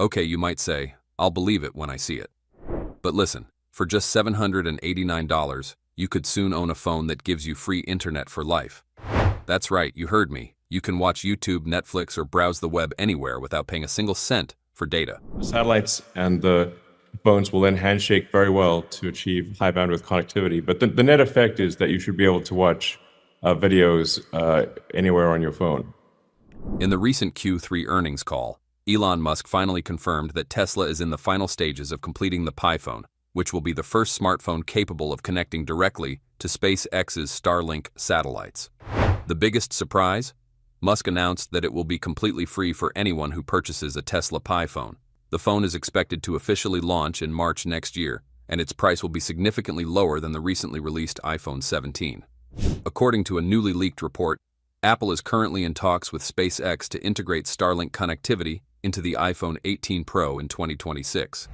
Okay, you might say, I'll believe it when I see it. But listen, for just $789, you could soon own a phone that gives you free internet for life. That's right, you heard me. You can watch YouTube, Netflix, or browse the web anywhere without paying a single cent for data. The satellites and the phones will then handshake very well to achieve high bandwidth connectivity. But the net effect is that you should be able to watch videos anywhere on your phone. In the recent Q3 earnings call, Elon Musk finally confirmed that Tesla is in the final stages of completing the Pi phone, which will be the first smartphone capable of connecting directly to SpaceX's Starlink satellites. The biggest surprise? Musk announced that it will be completely free for anyone who purchases a Tesla Pi phone. The phone is expected to officially launch in March next year, and its price will be significantly lower than the recently released iPhone 17. According to a newly leaked report, Apple is currently in talks with SpaceX to integrate Starlink connectivity into the iPhone 18 Pro in 2026.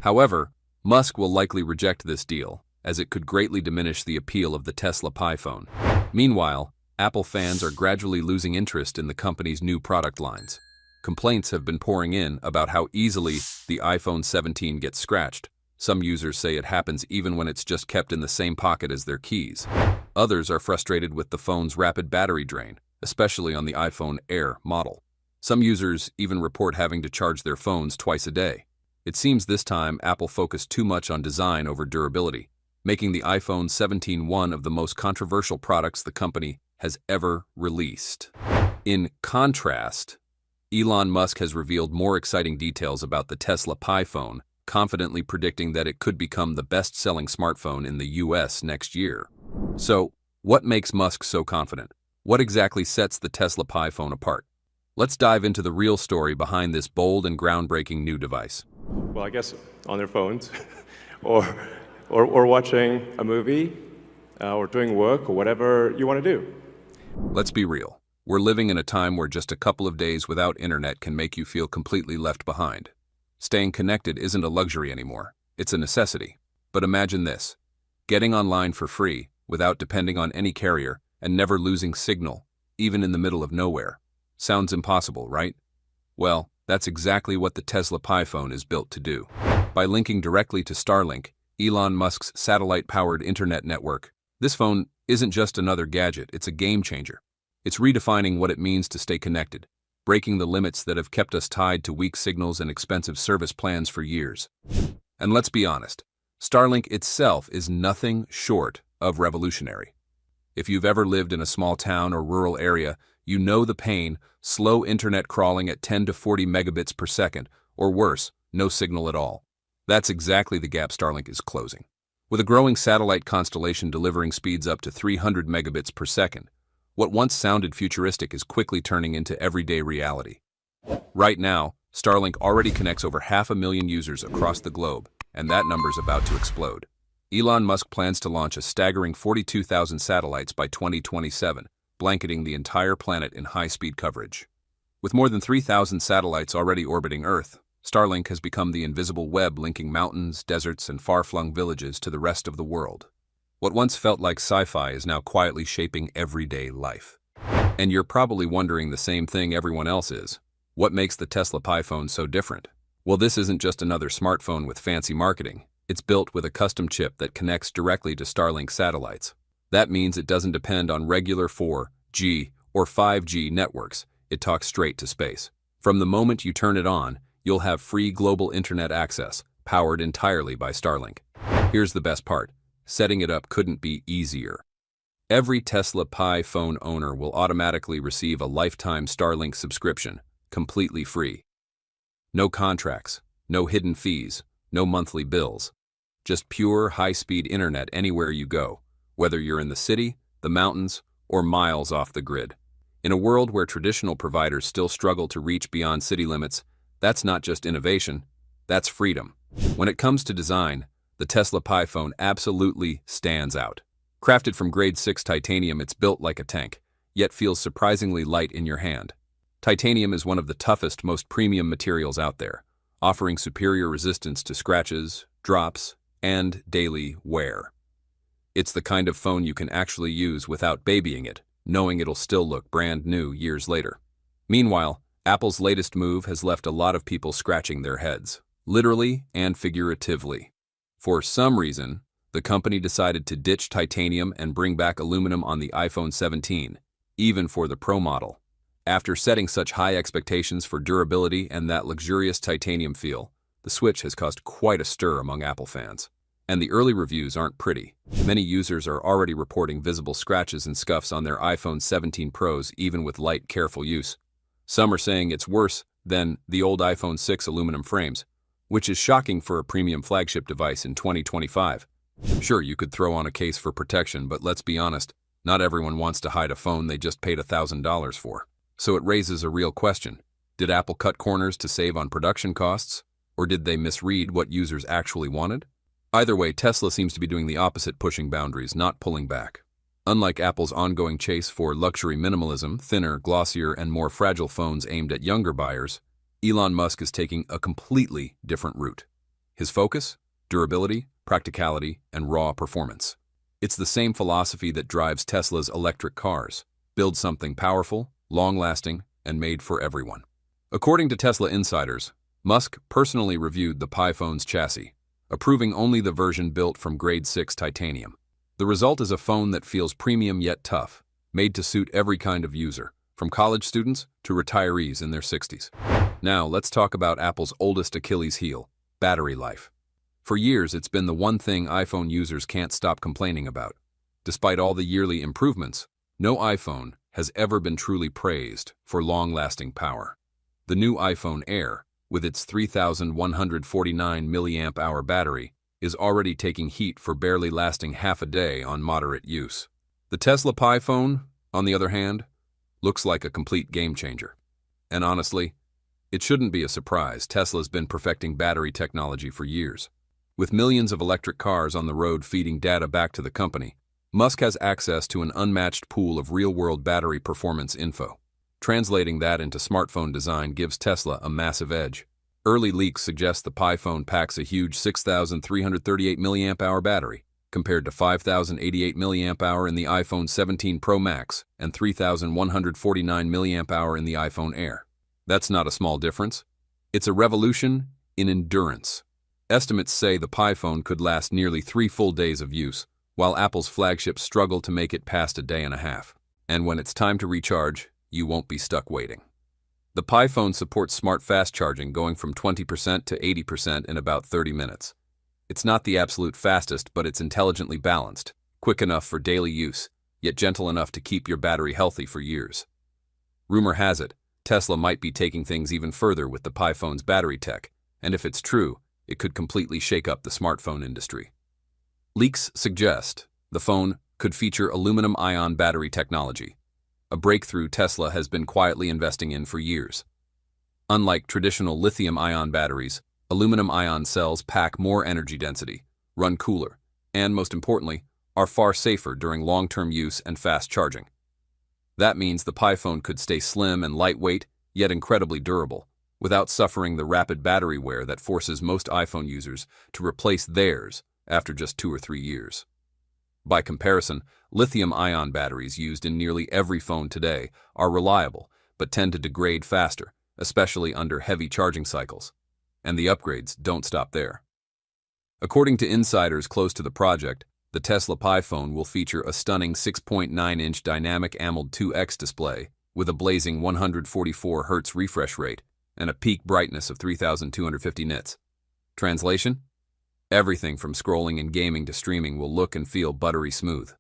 However, Musk will likely reject this deal, as it could greatly diminish the appeal of the Tesla Pi phone. Meanwhile, Apple fans are gradually losing interest in the company's new product lines. Complaints have been pouring in about how easily the iPhone 17 gets scratched. Some users say it happens even when it's just kept in the same pocket as their keys. Others are frustrated with the phone's rapid battery drain, especially on the iPhone Air model. Some users even report having to charge their phones twice a day. It seems this time Apple focused too much on design over durability, making the iPhone 17 one of the most controversial products the company has ever released. In contrast, Elon Musk has revealed more exciting details about the Tesla Pi phone, confidently predicting that it could become the best-selling smartphone in the US next year. So, what makes Musk so confident? What exactly sets the Tesla Pi phone apart? Let's dive into the real story behind this bold and groundbreaking new device. Well, I guess on their phones, or watching a movie, or doing work, or whatever you want to do. Let's be real. We're living in a time where just a couple of days without internet can make you feel completely left behind. Staying connected isn't a luxury anymore, it's a necessity. But imagine this: getting online for free, without depending on any carrier, and never losing signal, even in the middle of nowhere. Sounds impossible, right? Well, that's exactly what the Tesla Pi phone is built to do. By linking directly to Starlink, Elon Musk's satellite-powered internet network, this phone isn't just another gadget, it's a game changer. It's redefining what it means to stay connected, breaking the limits that have kept us tied to weak signals and expensive service plans for years. And let's be honest, Starlink itself is nothing short of revolutionary. If you've ever lived in a small town or rural area, you know the pain: slow internet crawling at 10 to 40 megabits per second, or worse, no signal at all. That's exactly the gap Starlink is closing. With a growing satellite constellation delivering speeds up to 300 megabits per second, what once sounded futuristic is quickly turning into everyday reality. Right now, Starlink already connects over 500,000 users across the globe, and that number's about to explode. Elon Musk plans to launch a staggering 42,000 satellites by 2027, blanketing the entire planet in high-speed coverage. With more than 3,000 satellites already orbiting Earth, Starlink has become the invisible web linking mountains, deserts, and far-flung villages to the rest of the world. What once felt like sci-fi is now quietly shaping everyday life. And you're probably wondering the same thing everyone else is. What makes the Tesla Pi phone so different? Well, this isn't just another smartphone with fancy marketing. It's built with a custom chip that connects directly to Starlink satellites. That means it doesn't depend on regular 4G or 5G networks. It talks straight to space. From the moment you turn it on, you'll have free global internet access, powered entirely by Starlink. Here's the best part: setting it up couldn't be easier. Every Tesla Pi phone owner will automatically receive a lifetime Starlink subscription, completely free. No contracts, no hidden fees, no monthly bills. Just pure, high-speed internet anywhere you go, whether you're in the city, the mountains, or miles off the grid. In a world where traditional providers still struggle to reach beyond city limits, that's not just innovation, that's freedom. When it comes to design, the Tesla Pi phone absolutely stands out. Crafted from grade 6 titanium, it's built like a tank, yet feels surprisingly light in your hand. Titanium is one of the toughest, most premium materials out there, offering superior resistance to scratches, drops, and daily wear. It's the kind of phone you can actually use without babying it, knowing it'll still look brand new years later. Meanwhile, Apple's latest move has left a lot of people scratching their heads, literally and figuratively. For some reason, the company decided to ditch titanium and bring back aluminum on the iPhone 17, even for the Pro model. After setting such high expectations for durability and that luxurious titanium feel, the switch has caused quite a stir among Apple fans. And the early reviews aren't pretty. Many users are already reporting visible scratches and scuffs on their iPhone 17 Pros even with light, careful use. Some are saying it's worse than the old iPhone 6 aluminum frames, which is shocking for a premium flagship device in 2025. Sure, you could throw on a case for protection, but let's be honest, not everyone wants to hide a phone they just paid $1,000 for. So it raises a real question. Did Apple cut corners to save on production costs? Or did they misread what users actually wanted? Either way, Tesla seems to be doing the opposite, pushing boundaries, not pulling back. Unlike Apple's ongoing chase for luxury minimalism, thinner, glossier, and more fragile phones aimed at younger buyers, Elon Musk is taking a completely different route. His focus? Durability, practicality, and raw performance. It's the same philosophy that drives Tesla's electric cars. Build something powerful, long-lasting, and made for everyone. According to Tesla insiders, Musk personally reviewed the Pi phone's chassis, approving only the version built from grade 6 titanium. The result is a phone that feels premium yet tough, made to suit every kind of user, from college students to retirees in their 60s. Now, let's talk about Apple's oldest Achilles heel, battery life. For years, it's been the one thing iPhone users can't stop complaining about. Despite all the yearly improvements, no iPhone has ever been truly praised for long-lasting power. The new iPhone Air, with its 3,149 mAh battery, is already taking heat for barely lasting half a day on moderate use. The Tesla Pi phone, on the other hand, looks like a complete game changer. And honestly, it shouldn't be a surprise. Tesla's been perfecting battery technology for years. With millions of electric cars on the road feeding data back to the company, Musk has access to an unmatched pool of real-world battery performance info. Translating that into smartphone design gives Tesla a massive edge. Early leaks suggest the Pi phone packs a huge 6,338 mAh battery, compared to 5,088 mAh in the iPhone 17 Pro Max and 3,149 mAh in the iPhone Air. That's not a small difference. It's a revolution in endurance. Estimates say the Pi phone could last nearly 3 full days of use, while Apple's flagships struggle to make it past a day and a half. And when it's time to recharge, you won't be stuck waiting. The Pi phone supports smart fast charging, going from 20% to 80% in about 30 minutes. It's not the absolute fastest, but it's intelligently balanced, quick enough for daily use, yet gentle enough to keep your battery healthy for years. Rumor has it, Tesla might be taking things even further with the Pi phone's battery tech, and if it's true, it could completely shake up the smartphone industry. Leaks suggest the phone could feature aluminum-ion battery technology, a breakthrough Tesla has been quietly investing in for years. Unlike traditional lithium-ion batteries, aluminum-ion cells pack more energy density, run cooler, and, most importantly, are far safer during long-term use and fast charging. That means the Pi phone could stay slim and lightweight, yet incredibly durable, without suffering the rapid battery wear that forces most iPhone users to replace theirs after just 2 or 3 years. By comparison, lithium-ion batteries used in nearly every phone today are reliable, but tend to degrade faster, especially under heavy charging cycles. And the upgrades don't stop there. According to insiders close to the project, the Tesla Pi phone will feature a stunning 6.9-inch dynamic AMOLED 2X display with a blazing 144 Hz refresh rate and a peak brightness of 3,250 nits. Translation? Everything from scrolling and gaming to streaming will look and feel buttery smooth.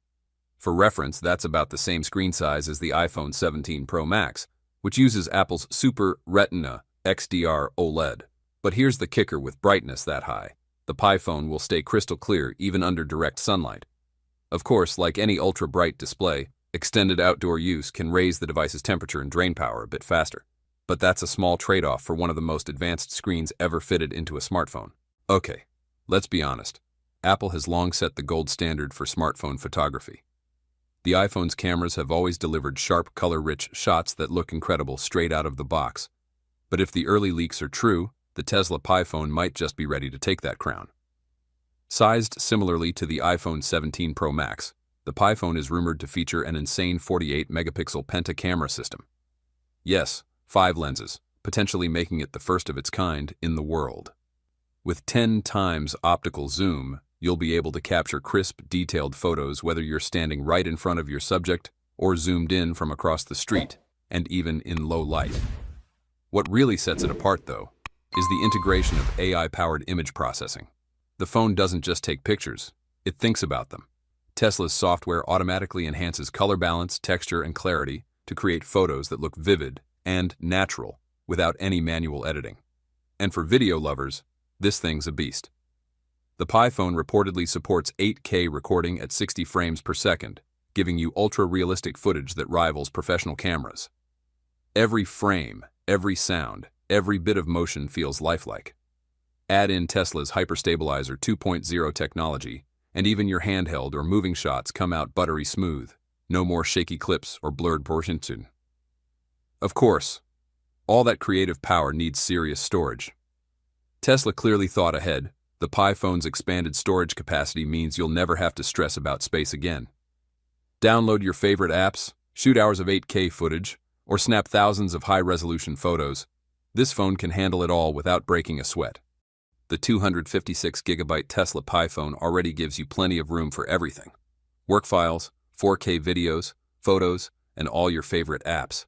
For reference, that's about the same screen size as the iPhone 17 Pro Max, which uses Apple's Super Retina XDR OLED. But here's the kicker: with brightness that high, the Pi phone will stay crystal clear even under direct sunlight. Of course, like any ultra-bright display, extended outdoor use can raise the device's temperature and drain power a bit faster. But that's a small trade-off for one of the most advanced screens ever fitted into a smartphone. Okay, let's be honest. Apple has long set the gold standard for smartphone photography. The iPhone's cameras have always delivered sharp, color-rich shots that look incredible straight out of the box. But if the early leaks are true, the Tesla Pi phone might just be ready to take that crown. Sized similarly to the iPhone 17 Pro Max, the Pi phone is rumored to feature an insane 48-megapixel penta camera system. Yes, 5 lenses, potentially making it the first of its kind in the world. With 10 times optical zoom, you'll be able to capture crisp, detailed photos whether you're standing right in front of your subject or zoomed in from across the street, and even in low light. What really sets it apart, though, is the integration of AI-powered image processing. The phone doesn't just take pictures, it thinks about them. Tesla's software automatically enhances color balance, texture, and clarity to create photos that look vivid and natural without any manual editing. And for video lovers, this thing's a beast. The Pi phone reportedly supports 8K recording at 60 frames per second, giving you ultra-realistic footage that rivals professional cameras. Every frame, every sound, every bit of motion feels lifelike. Add in Tesla's Hyperstabilizer 2.0 technology, and even your handheld or moving shots come out buttery smooth. No more shaky clips or blurred portions. Of course, all that creative power needs serious storage. Tesla clearly thought ahead. The Pi phone's expanded storage capacity means you'll never have to stress about space again. Download your favorite apps, shoot hours of 8K footage, or snap thousands of high-resolution photos. This phone can handle it all without breaking a sweat. The 256GB Tesla Pi phone already gives you plenty of room for everything. Work files, 4K videos, photos, and all your favorite apps.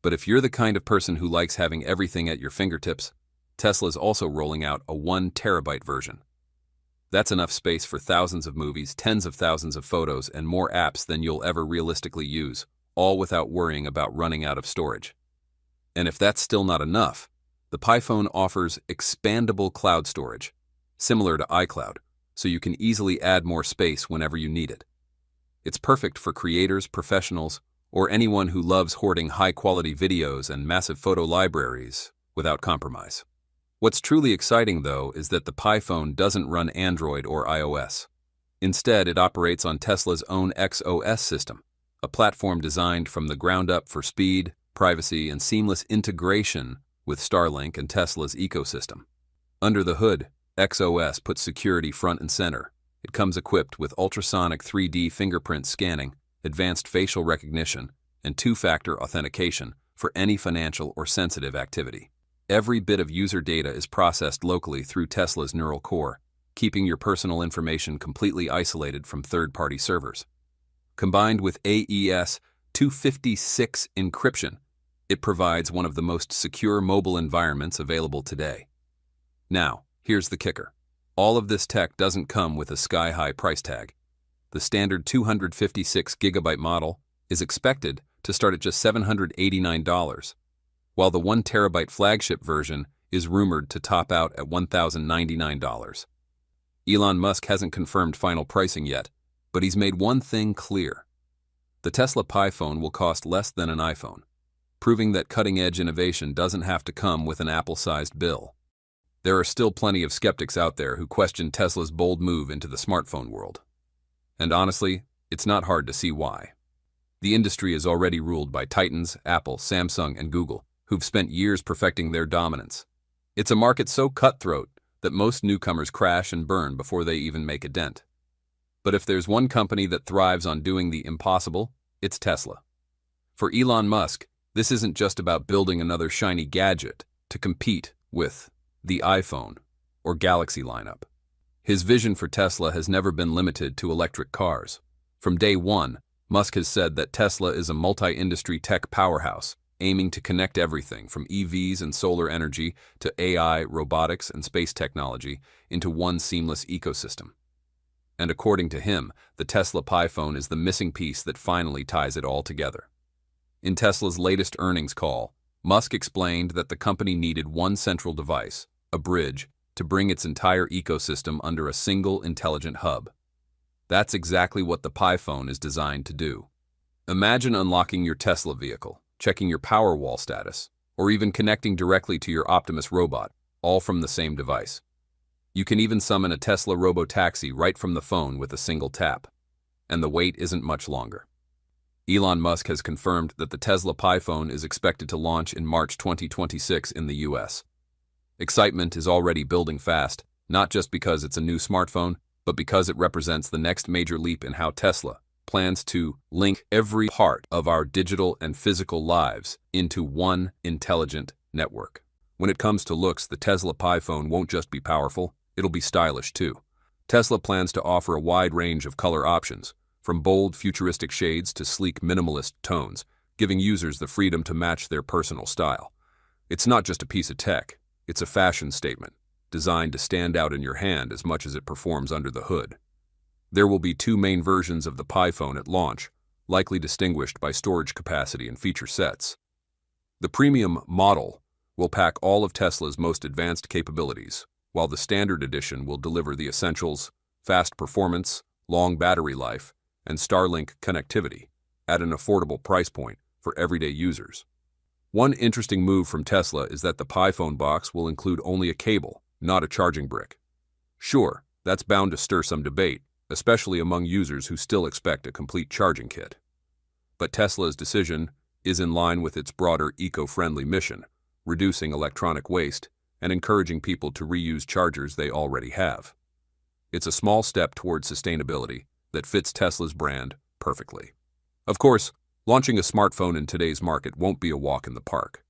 But if you're the kind of person who likes having everything at your fingertips, Tesla's also rolling out a 1TB version. That's enough space for thousands of movies, tens of thousands of photos, and more apps than you'll ever realistically use, all without worrying about running out of storage. And if that's still not enough, the Pi phone offers expandable cloud storage, similar to iCloud, so you can easily add more space whenever you need it. It's perfect for creators, professionals, or anyone who loves hoarding high-quality videos and massive photo libraries without compromise. What's truly exciting, though, is that the Pi phone doesn't run Android or iOS. Instead, it operates on Tesla's own XOS system, a platform designed from the ground up for speed, privacy, and seamless integration with Starlink and Tesla's ecosystem. Under the hood, XOS puts security front and center. It comes equipped with ultrasonic 3D fingerprint scanning, advanced facial recognition, and two-factor authentication for any financial or sensitive activity. Every bit of user data is processed locally through Tesla's neural core, keeping your personal information completely isolated from third-party servers. Combined with AES 256 encryption, it provides one of the most secure mobile environments available today. Now, here's the kicker. All of this tech doesn't come with a sky-high price tag. The standard 256GB model is expected to start at just $789, while the 1TB flagship version is rumored to top out at $1,099. Elon Musk hasn't confirmed final pricing yet, but he's made one thing clear. The Tesla Pi phone will cost less than an iPhone, proving that cutting-edge innovation doesn't have to come with an Apple-sized bill. There are still plenty of skeptics out there who question Tesla's bold move into the smartphone world. And honestly, it's not hard to see why. The industry is already ruled by titans, Apple, Samsung, and Google, who've spent years perfecting their dominance. It's a market so cutthroat that most newcomers crash and burn before they even make a dent. But if there's one company that thrives on doing the impossible, it's Tesla. For Elon Musk, this isn't just about building another shiny gadget to compete with the iPhone or Galaxy lineup. His vision for Tesla has never been limited to electric cars. From day one, Musk has said that Tesla is a multi-industry tech powerhouse, aiming to connect everything from EVs and solar energy to AI, robotics, and space technology into one seamless ecosystem. And according to him, the Tesla Pi phone is the missing piece that finally ties it all together. In Tesla's latest earnings call, Musk explained that the company needed one central device, a bridge, to bring its entire ecosystem under a single intelligent hub. That's exactly what the Pi phone is designed to do. Imagine unlocking your Tesla vehicle, checking your Powerwall status, or even connecting directly to your Optimus robot, all from the same device. You can even summon a Tesla robotaxi right from the phone with a single tap. And the wait isn't much longer. Elon Musk has confirmed that the Tesla Pi phone is expected to launch in March 2026 in the US. Excitement is already building fast, not just because it's a new smartphone, but because it represents the next major leap in how Tesla, plans to link every part of our digital and physical lives into one intelligent network. When it comes to looks, the Tesla Pi phone won't just be powerful, it'll be stylish too. Tesla plans to offer a wide range of color options, from bold, futuristic shades to sleek, minimalist tones, giving users the freedom to match their personal style. It's not just a piece of tech, it's a fashion statement, designed to stand out in your hand as much as it performs under the hood. There will be two main versions of the Pi phone at launch, likely distinguished by storage capacity and feature sets. The premium model will pack all of Tesla's most advanced capabilities, while the standard edition will deliver the essentials, fast performance, long battery life, and Starlink connectivity at an affordable price point for everyday users. One interesting move from Tesla is that the Pi phone box will include only a cable, not a charging brick. Sure, that's bound to stir some debate, especially among users who still expect a complete charging kit. But Tesla's decision is in line with its broader eco-friendly mission, reducing electronic waste and encouraging people to reuse chargers they already have. It's a small step towards sustainability that fits Tesla's brand perfectly. Of course, launching a smartphone in today's market won't be a walk in the park.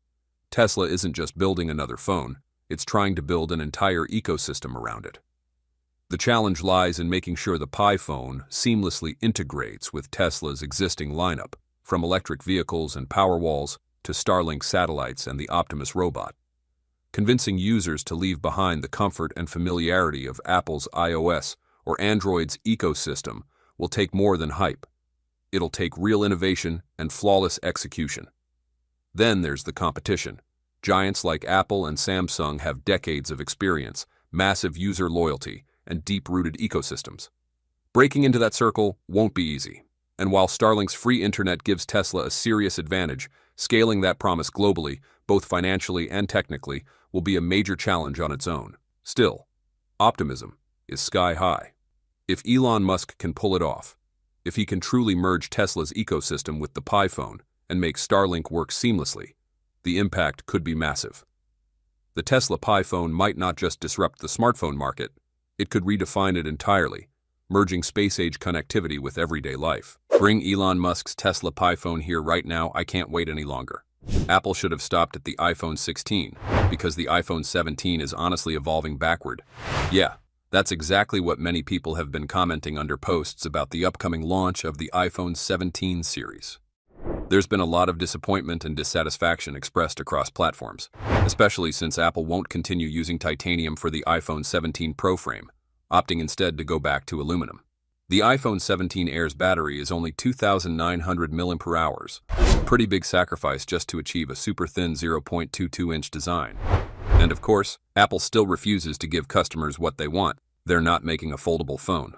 Tesla isn't just building another phone, it's trying to build an entire ecosystem around it. The challenge lies in making sure the Pi phone seamlessly integrates with Tesla's existing lineup, from electric vehicles and Powerwalls to Starlink satellites and the Optimus robot. Convincing users to leave behind the comfort and familiarity of Apple's iOS or Android's ecosystem will take more than hype. It'll take real innovation and flawless execution. Then there's the competition. Giants like Apple and Samsung have decades of experience, massive user loyalty, and deep-rooted ecosystems. Breaking into that circle won't be easy. And while Starlink's free internet gives Tesla a serious advantage, scaling that promise globally, both financially and technically, will be a major challenge on its own. Still, optimism is sky high. If Elon Musk can pull it off, if he can truly merge Tesla's ecosystem with the Pi phone and make Starlink work seamlessly, the impact could be massive. The Tesla Pi phone might not just disrupt the smartphone market, it could redefine it entirely, merging space-age connectivity with everyday life. Bring Elon Musk's Tesla Pi phone here right now, I can't wait any longer. Apple should have stopped at the iPhone 16, because the iPhone 17 is honestly evolving backward. Yeah, that's exactly what many people have been commenting under posts about the upcoming launch of the iPhone 17 series. There's been a lot of disappointment and dissatisfaction expressed across platforms, especially since Apple won't continue using titanium for the iPhone 17 Pro frame, opting instead to go back to aluminum. The iPhone 17 Air's battery is only 2,900 mAh, a pretty big sacrifice just to achieve a super thin 0.22-inch design. And of course, Apple still refuses to give customers what they want. They're not making a foldable phone.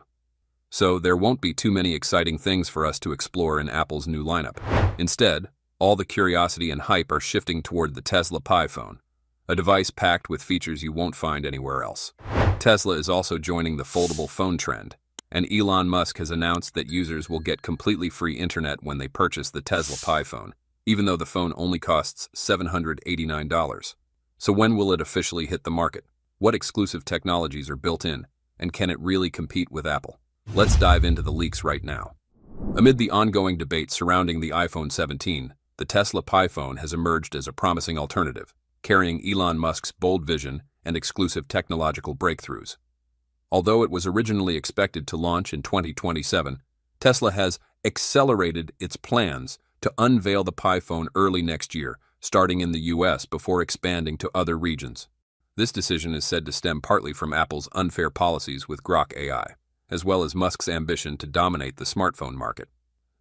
So there won't be too many exciting things for us to explore in Apple's new lineup. Instead, all the curiosity and hype are shifting toward the Tesla Pi phone, a device packed with features you won't find anywhere else. Tesla is also joining the foldable phone trend, and Elon Musk has announced that users will get completely free internet when they purchase the Tesla Pi phone, even though the phone only costs $789. So when will it officially hit the market? What exclusive technologies are built in, and can it really compete with Apple? Let's dive into the leaks right now. Amid the ongoing debate surrounding the iPhone 17, the Tesla Pi phone has emerged as a promising alternative, carrying Elon Musk's bold vision and exclusive technological breakthroughs. Although it was originally expected to launch in 2027, Tesla has accelerated its plans to unveil the Pi phone early next year, starting in the US before expanding to other regions. This decision is said to stem partly from Apple's unfair policies with Grok AI, as well as Musk's ambition to dominate the smartphone market.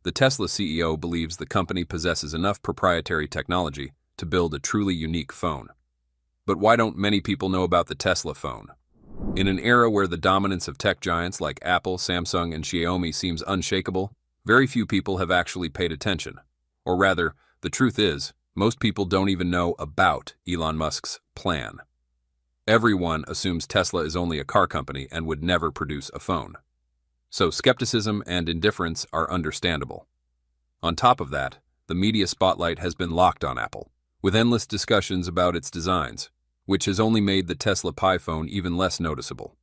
The Tesla CEO believes the company possesses enough proprietary technology to build a truly unique phone. But why don't many people know about the Tesla phone? In an era where the dominance of tech giants like Apple, Samsung, and Xiaomi seems unshakable, very few people have actually paid attention. Or rather, the truth is, most people don't even know about Elon Musk's plan. Everyone assumes Tesla is only a car company and would never produce a phone. So skepticism and indifference are understandable. On top of that, the media spotlight has been locked on Apple, with endless discussions about its designs, which has only made the Tesla Pi phone even less noticeable.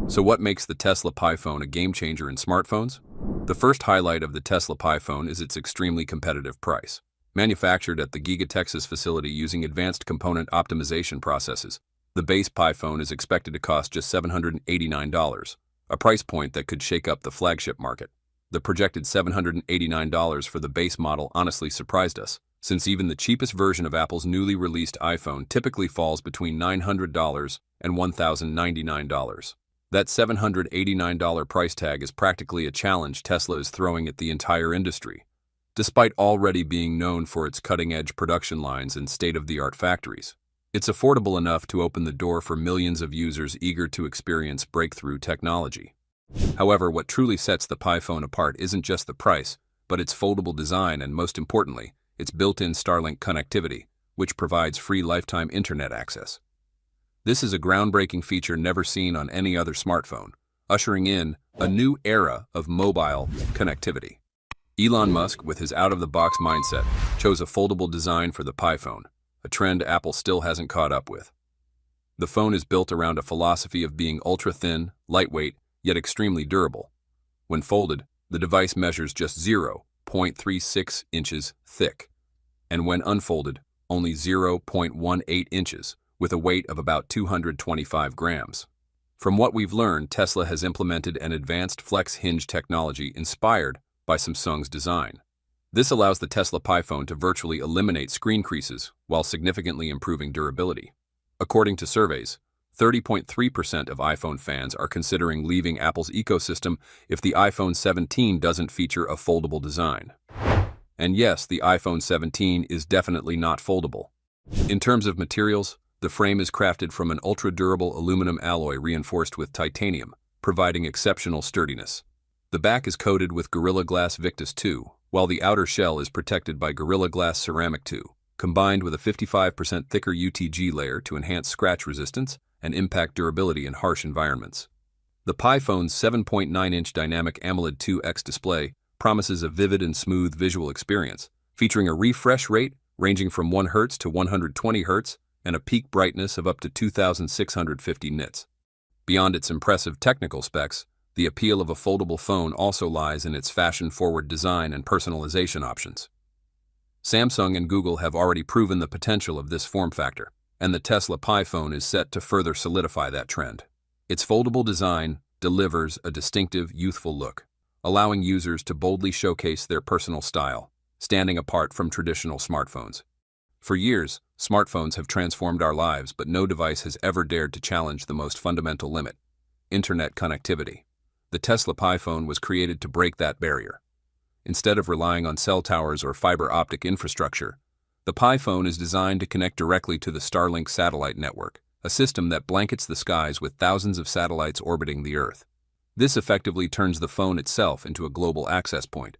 So what makes the Tesla Pi phone a game changer in smartphones? The first highlight of the Tesla Pi phone is its extremely competitive price. Manufactured at the Giga Texas facility using advanced component optimization processes, the base Pi phone is expected to cost just $789, a price point that could shake up the flagship market. The projected $789 for the base model honestly surprised us, since even the cheapest version of Apple's newly released iPhone typically falls between $900 and $1,099. That $789 price tag is practically a challenge Tesla is throwing at the entire industry, despite already being known for its cutting-edge production lines and state-of-the-art factories. It's affordable enough to open the door for millions of users eager to experience breakthrough technology. However, what truly sets the Pi phone apart isn't just the price, but its foldable design and, most importantly, its built-in Starlink connectivity, which provides free lifetime internet access. This is a groundbreaking feature never seen on any other smartphone, ushering in a new era of mobile connectivity. Elon Musk, with his out-of-the-box mindset, chose a foldable design for the Pi phone, a trend Apple still hasn't caught up with. The phone is built around a philosophy of being ultra-thin, lightweight, yet extremely durable. When folded, the device measures just 0.36 inches thick, and when unfolded, only 0.18 inches, with a weight of about 225 grams. From what we've learned, Tesla has implemented an advanced flex hinge technology inspired by Samsung's design. This allows the Tesla Pi phone to virtually eliminate screen creases while significantly improving durability. According to surveys, 30.3% of iPhone fans are considering leaving Apple's ecosystem if the iPhone 17 doesn't feature a foldable design. And yes, the iPhone 17 is definitely not foldable. In terms of materials, the frame is crafted from an ultra-durable aluminum alloy reinforced with titanium, providing exceptional sturdiness. The back is coated with Gorilla Glass Victus 2, while the outer shell is protected by Gorilla Glass Ceramic 2, combined with a 55% thicker UTG layer to enhance scratch resistance and impact durability in harsh environments. The Pi phone's 7.9-inch dynamic AMOLED 2X display promises a vivid and smooth visual experience, featuring a refresh rate ranging from 1 Hz to 120 Hz and a peak brightness of up to 2,650 nits. Beyond its impressive technical specs, the appeal of a foldable phone also lies in its fashion-forward design and personalization options. Samsung and Google have already proven the potential of this form factor, and the Tesla Pi phone is set to further solidify that trend. Its foldable design delivers a distinctive, youthful look, allowing users to boldly showcase their personal style, standing apart from traditional smartphones. For years, smartphones have transformed our lives, but no device has ever dared to challenge the most fundamental limit: internet connectivity. The Tesla Pi phone was created to break that barrier. Instead of relying on cell towers or fiber optic infrastructure, the Pi phone is designed to connect directly to the Starlink satellite network, a system that blankets the skies with thousands of satellites orbiting the Earth. This effectively turns the phone itself into a global access point,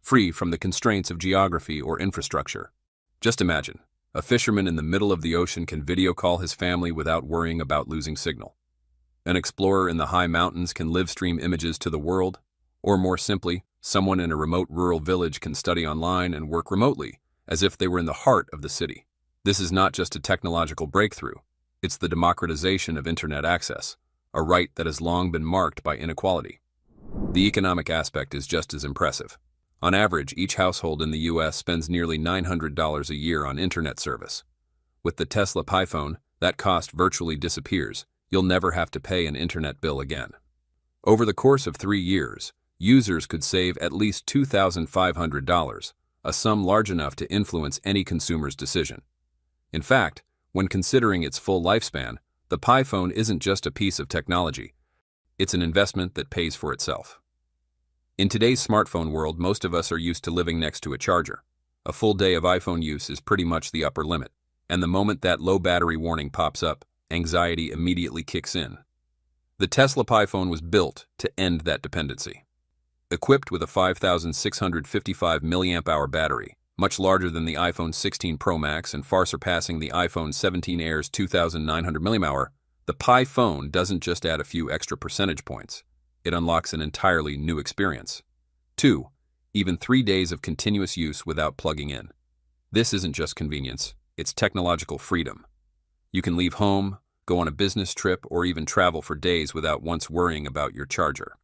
free from the constraints of geography or infrastructure. Just imagine, a fisherman in the middle of the ocean can video call his family without worrying about losing signal. An explorer in the high mountains can live stream images to the world, or more simply, someone in a remote rural village can study online and work remotely, as if they were in the heart of the city. This is not just a technological breakthrough, it's the democratization of internet access, a right that has long been marked by inequality. The economic aspect is just as impressive. On average, each household in the US spends nearly $900 a year on internet service. With the Tesla Pi phone, that cost virtually disappears. You'll never have to pay an internet bill again. Over the course of 3 years, users could save at least $2,500, a sum large enough to influence any consumer's decision. In fact, when considering its full lifespan, the Pi phone isn't just a piece of technology. It's an investment that pays for itself. In today's smartphone world, most of us are used to living next to a charger. A full day of iPhone use is pretty much the upper limit, and the moment that low battery warning pops up, anxiety immediately kicks in. The Tesla Pi phone was built to end that dependency. Equipped with a 5,655 mAh battery, much larger than the iPhone 16 Pro Max and far surpassing the iPhone 17 Air's 2,900 mAh, the Pi phone doesn't just add a few extra percentage points. It unlocks an entirely new experience. 2. Even 3 days of continuous use without plugging in. This isn't just convenience, it's technological freedom. You can leave home, go on a business trip, or even travel for days without once worrying about your charger.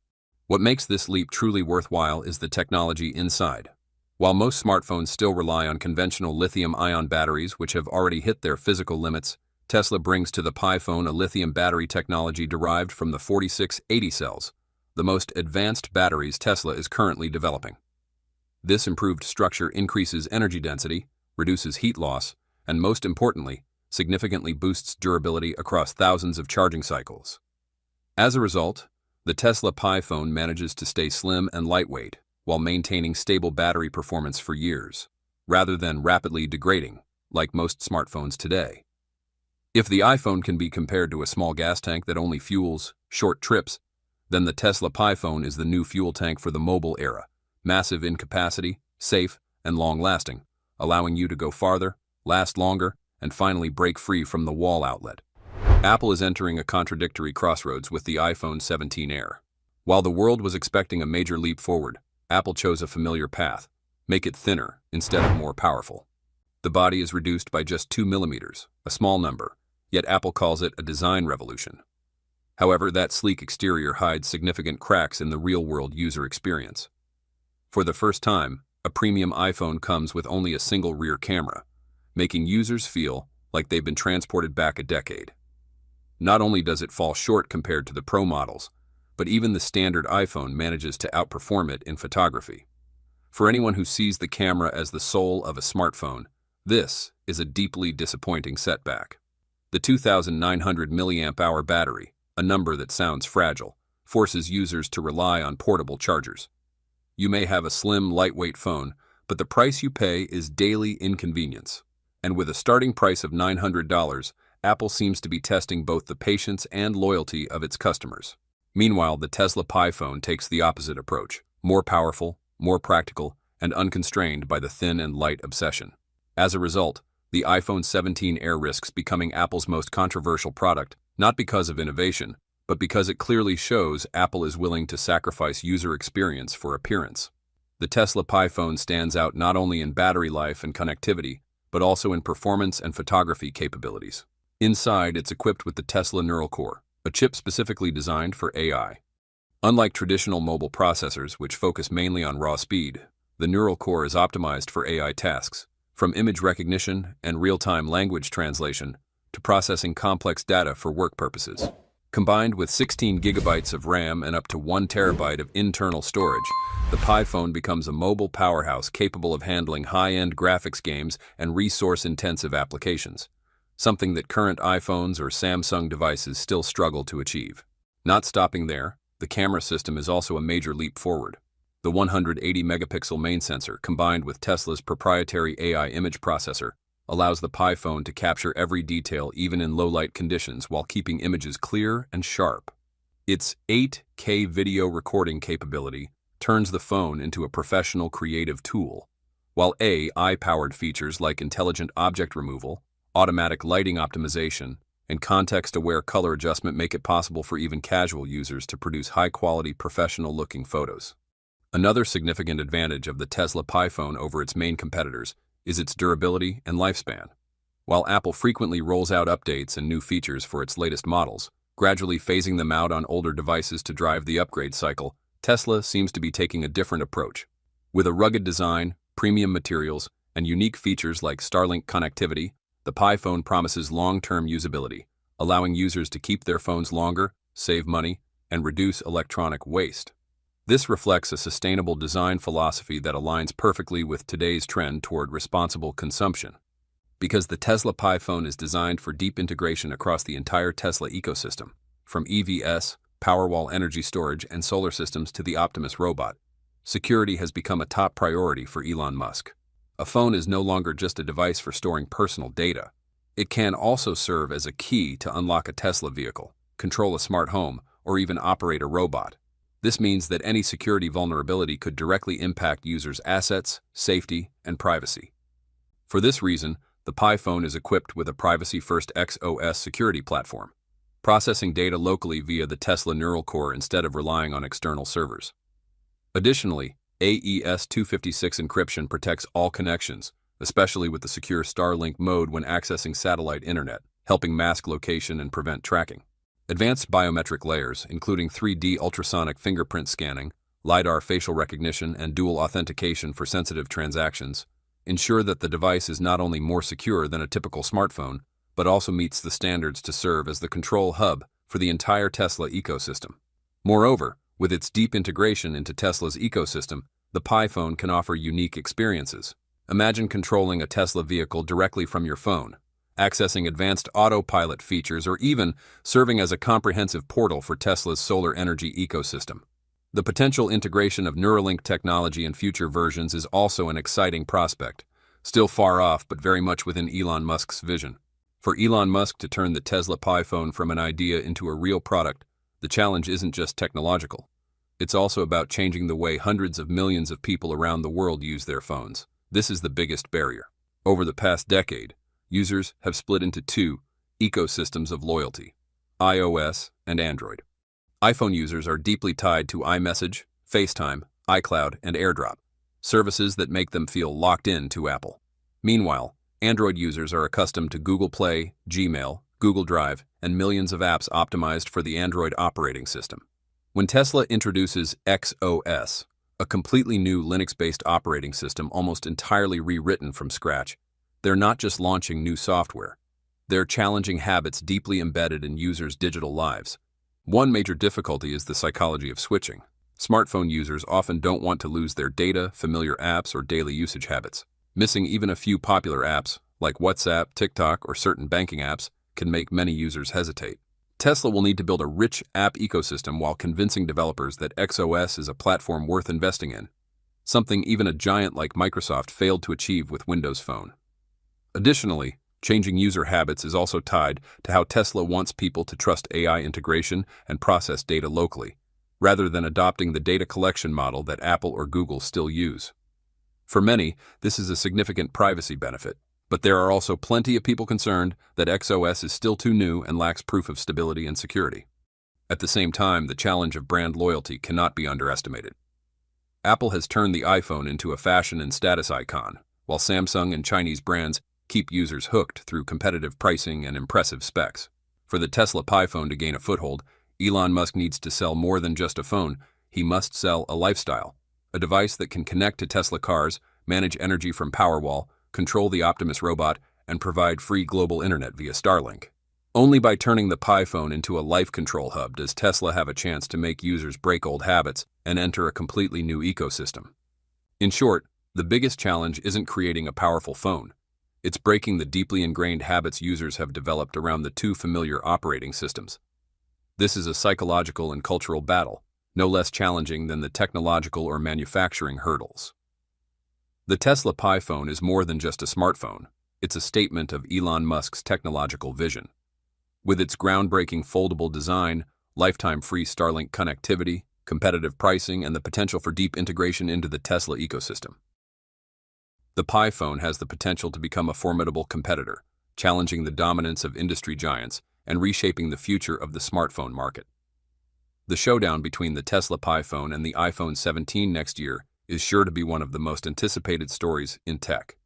What makes this leap truly worthwhile is the technology inside. While most smartphones still rely on conventional lithium-ion batteries, which have already hit their physical limits, Tesla brings to the Pi phone a lithium battery technology derived from the 4680 cells, the most advanced batteries Tesla is currently developing. This improved structure increases energy density, reduces heat loss, and most importantly, significantly boosts durability across thousands of charging cycles. As a result, the Tesla Pi phone manages to stay slim and lightweight while maintaining stable battery performance for years, rather than rapidly degrading, like most smartphones today. If the iPhone can be compared to a small gas tank that only fuels short trips, then the Tesla Pi phone is the new fuel tank for the mobile era, massive in capacity, safe, and long-lasting, allowing you to go farther, last longer, and finally break free from the wall outlet. Apple is entering a contradictory crossroads with the iPhone 17 Air. While the world was expecting a major leap forward, Apple chose a familiar path: make it thinner instead of more powerful. The body is reduced by just 2 millimeters, a small number, yet Apple calls it a design revolution. However, that sleek exterior hides significant cracks in the real-world user experience. For the first time, a premium iPhone comes with only a single rear camera, making users feel like they've been transported back a decade. Not only does it fall short compared to the Pro models, but even the standard iPhone manages to outperform it in photography. For anyone who sees the camera as the soul of a smartphone, this is a deeply disappointing setback. The 2,900 mAh battery, a number that sounds fragile, forces users to rely on portable chargers. You may have a slim, lightweight phone, but the price you pay is daily inconvenience. And with a starting price of $900, Apple seems to be testing both the patience and loyalty of its customers. Meanwhile, the Tesla Pi phone takes the opposite approach: more powerful, more practical, and unconstrained by the thin and light obsession. As a result, the iPhone 17 Air risks becoming Apple's most controversial product, not because of innovation, but because it clearly shows Apple is willing to sacrifice user experience for appearance. The Tesla Pi phone stands out not only in battery life and connectivity, but also in performance and photography capabilities. Inside, it's equipped with the Tesla Neural Core, a chip specifically designed for AI. Unlike traditional mobile processors, which focus mainly on raw speed, the Neural Core is optimized for AI tasks, from image recognition and real-time language translation to processing complex data for work purposes. Combined with 16 gigabytes of RAM and up to 1 terabyte of internal storage, the Pi phone becomes a mobile powerhouse capable of handling high-end graphics games and resource-intensive applications, something that current iPhones or Samsung devices still struggle to achieve. Not stopping there, the camera system is also a major leap forward. The 180-megapixel main sensor, combined with Tesla's proprietary AI image processor, allows the Pi phone to capture every detail even in low-light conditions while keeping images clear and sharp. Its 8K video recording capability turns the phone into a professional creative tool, while AI-powered features like intelligent object removal, automatic lighting optimization, and context-aware color adjustment make it possible for even casual users to produce high-quality, professional-looking photos. Another significant advantage of the Tesla Pi phone over its main competitors is its durability and lifespan. While Apple frequently rolls out updates and new features for its latest models, gradually phasing them out on older devices to drive the upgrade cycle, Tesla seems to be taking a different approach. With a rugged design, premium materials, and unique features like Starlink connectivity, the Pi phone promises long-term usability, allowing users to keep their phones longer, save money, and reduce electronic waste. This reflects a sustainable design philosophy that aligns perfectly with today's trend toward responsible consumption. Because the Tesla Pi phone is designed for deep integration across the entire Tesla ecosystem, from EVs, Powerwall energy storage, and solar systems to the Optimus robot, security has become a top priority for Elon Musk. A phone is no longer just a device for storing personal data. It can also serve as a key to unlock a Tesla vehicle, control a smart home, or even operate a robot. This means that any security vulnerability could directly impact users' assets, safety, and privacy. For this reason, the Pi phone is equipped with a Privacy First XOS security platform, processing data locally via the Tesla Neural Core instead of relying on external servers. Additionally, AES-256 encryption protects all connections, especially with the secure Starlink mode when accessing satellite internet, helping mask location and prevent tracking. Advanced biometric layers, including 3D ultrasonic fingerprint scanning, LiDAR facial recognition, and dual authentication for sensitive transactions, ensure that the device is not only more secure than a typical smartphone, but also meets the standards to serve as the control hub for the entire Tesla ecosystem. Moreover, with its deep integration into Tesla's ecosystem, the Pi phone can offer unique experiences. Imagine controlling a Tesla vehicle directly from your phone, accessing advanced autopilot features, or even serving as a comprehensive portal for Tesla's solar energy ecosystem. The potential integration of Neuralink technology in future versions is also an exciting prospect, still far off but very much within Elon Musk's vision. For Elon Musk to turn the Tesla Pi phone from an idea into a real product, the challenge isn't just technological. It's also about changing the way hundreds of millions of people around the world use their phones. This is the biggest barrier. Over the past decade, users have split into two ecosystems of loyalty: iOS and Android. iPhone users are deeply tied to iMessage, FaceTime, iCloud, and AirDrop, services that make them feel locked in to Apple. Meanwhile, Android users are accustomed to Google Play, Gmail, Google Drive, and millions of apps optimized for the Android operating system. When Tesla introduces XOS, a completely new Linux-based operating system almost entirely rewritten from scratch, they're not just launching new software. They're challenging habits deeply embedded in users' digital lives. One major difficulty is the psychology of switching. Smartphone users often don't want to lose their data, familiar apps, or daily usage habits. Missing even a few popular apps, like WhatsApp, TikTok, or certain banking apps, can make many users hesitate. Tesla will need to build a rich app ecosystem while convincing developers that XOS is a platform worth investing in, something even a giant like Microsoft failed to achieve with Windows Phone. Additionally, changing user habits is also tied to how Tesla wants people to trust AI integration and process data locally, rather than adopting the data collection model that Apple or Google still use. For many, this is a significant privacy benefit, but there are also plenty of people concerned that XOS is still too new and lacks proof of stability and security. At the same time, the challenge of brand loyalty cannot be underestimated. Apple has turned the iPhone into a fashion and status icon, while Samsung and Chinese brands keep users hooked through competitive pricing and impressive specs. For the Tesla Pi phone to gain a foothold, Elon Musk needs to sell more than just a phone. He must sell a lifestyle, a device that can connect to Tesla cars, manage energy from Powerwall, control the Optimus robot, and provide free global internet via Starlink. Only by turning the Pi phone into a life control hub does Tesla have a chance to make users break old habits and enter a completely new ecosystem. In short, the biggest challenge isn't creating a powerful phone. It's breaking the deeply ingrained habits users have developed around the two familiar operating systems. This is a psychological and cultural battle, no less challenging than the technological or manufacturing hurdles. The Tesla Pi phone is more than just a smartphone. It's a statement of Elon Musk's technological vision. With its groundbreaking foldable design, lifetime-free Starlink connectivity, competitive pricing, and the potential for deep integration into the Tesla ecosystem, the Pi phone has the potential to become a formidable competitor, challenging the dominance of industry giants and reshaping the future of the smartphone market. The showdown between the Tesla Pi phone and the iPhone 17 next year is sure to be one of the most anticipated stories in tech,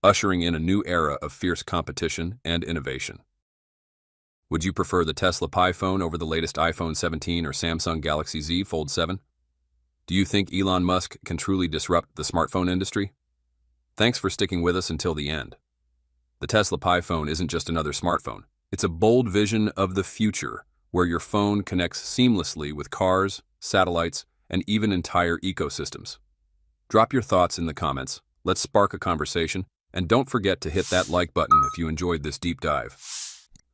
ushering in a new era of fierce competition and innovation. Would you prefer the Tesla Pi phone over the latest iPhone 17 or Samsung Galaxy Z Fold 7? Do you think Elon Musk can truly disrupt the smartphone industry? Thanks for sticking with us until the end. The Tesla Pi phone isn't just another smartphone. It's a bold vision of the future where your phone connects seamlessly with cars, satellites, and even entire ecosystems. Drop your thoughts in the comments, let's spark a conversation, and don't forget to hit that like button if you enjoyed this deep dive.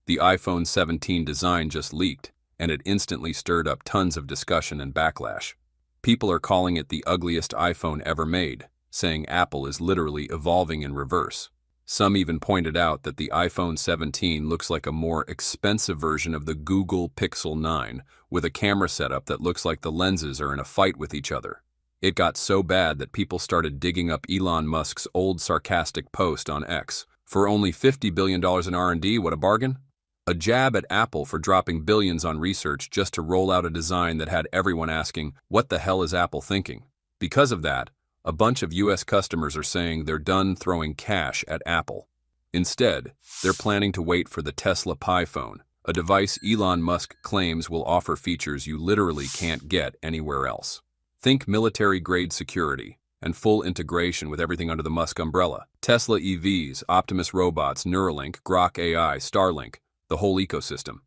The iPhone 17 design just leaked, and it instantly stirred up tons of discussion and backlash. People are calling it the ugliest iPhone ever made, saying Apple is literally evolving in reverse. Some even pointed out that the iPhone 17 looks like a more expensive version of the Google Pixel 9, with a camera setup that looks like the lenses are in a fight with each other. It got so bad that people started digging up Elon Musk's old sarcastic post on X. For only $50 billion in R&D, what a bargain? A jab at Apple for dropping billions on research just to roll out a design that had everyone asking, what the hell is Apple thinking? Because of that, a bunch of US customers are saying they're done throwing cash at Apple. Instead, they're planning to wait for the Tesla Pi phone, a device Elon Musk claims will offer features you literally can't get anywhere else. Think military-grade security and full integration with everything under the Musk umbrella. Tesla EVs, Optimus robots, Neuralink, Grok AI, Starlink, the whole ecosystem.